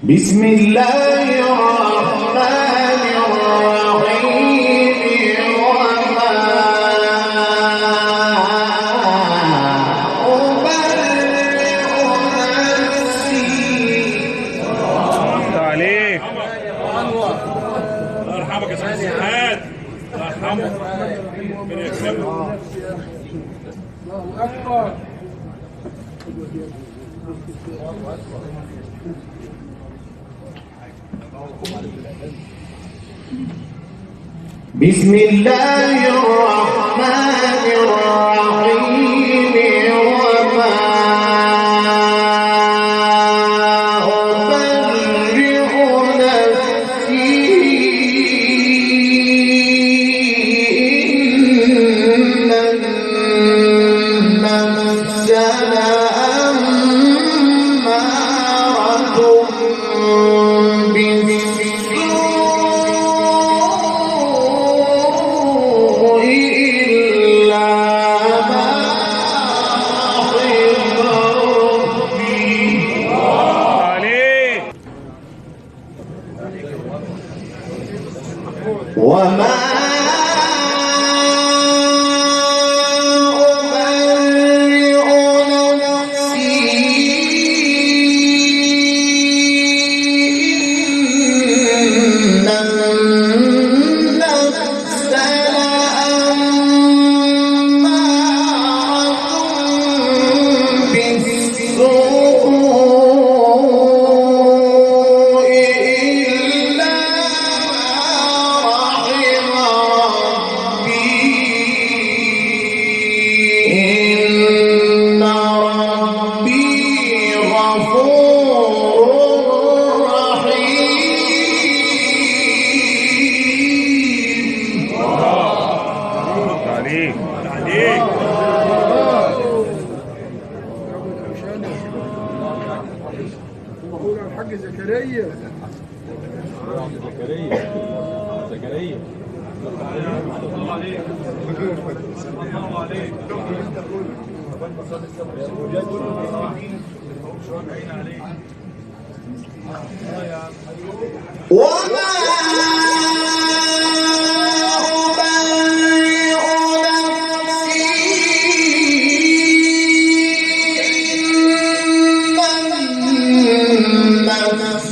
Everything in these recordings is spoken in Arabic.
بسم الله الرحمن الرحيم وما أبرئ نفسي. عليك الله يرحمك يا سيدي سعاد، الله يرحمك، ربنا يكرمك. الله أكبر. بسم الله الرحمن الرحيم وما أبرئ نفسي إن النفس لأمارة بالسوء إلا ما رحم ربي. عليك وما أبرئ نفسي إن النفس لأمارة بالسوء إلا رحم ربي إن ربي غفور رحيم. عليك عليك. قول الحاج زكريا. زكريا الله عليك الله عليك. وما أبرئ نفسي إن النفس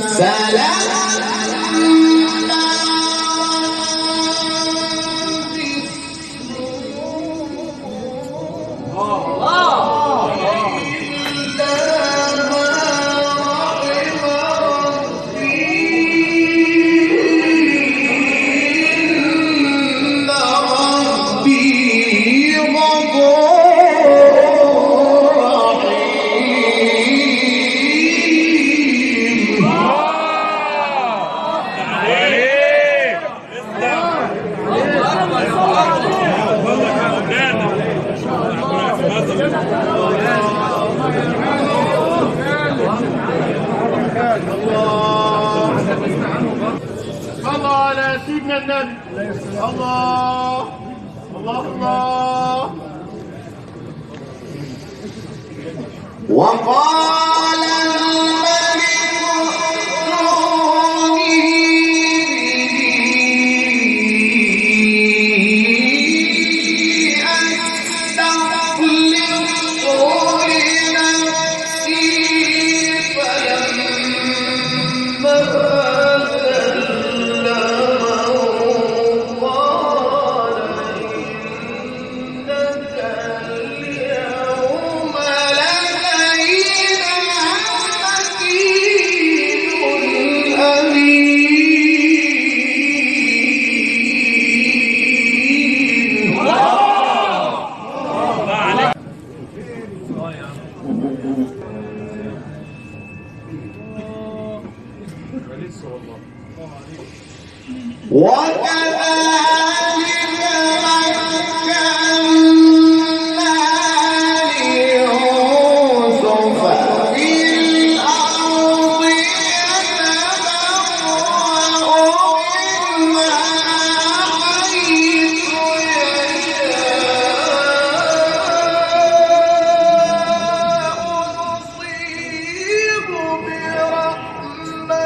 صلى على سيدنا النبي. الله الله الله. وقال الملك ائتوني به أستخلصه لنفسي فلما كلمه قال إنك اليوم لدينا مكين أمين. وكذلك مكنا ليوسف في الأرض يتبوأ منها حيث يشاء نصيب برحمتنا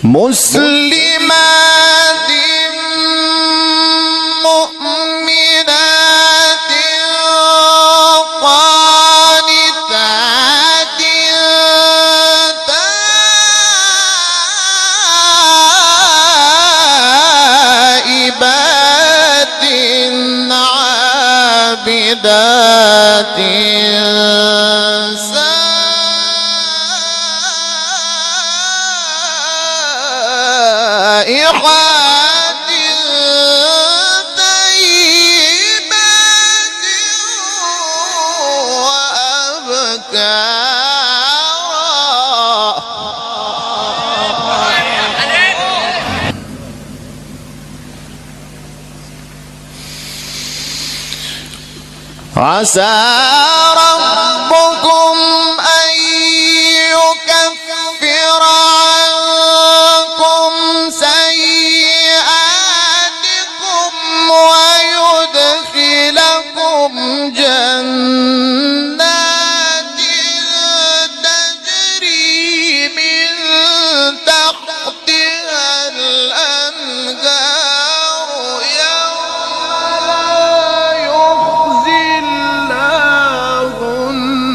مسلمات مؤمنات قانتات تائبات عابدات سائحات طيبات وأبكارا. عسى ربكم أن يكفر عنكم سيئاتكم ويدخلكم جنات تجري من تحتها الأنهار يوم لا يخزي الله النبي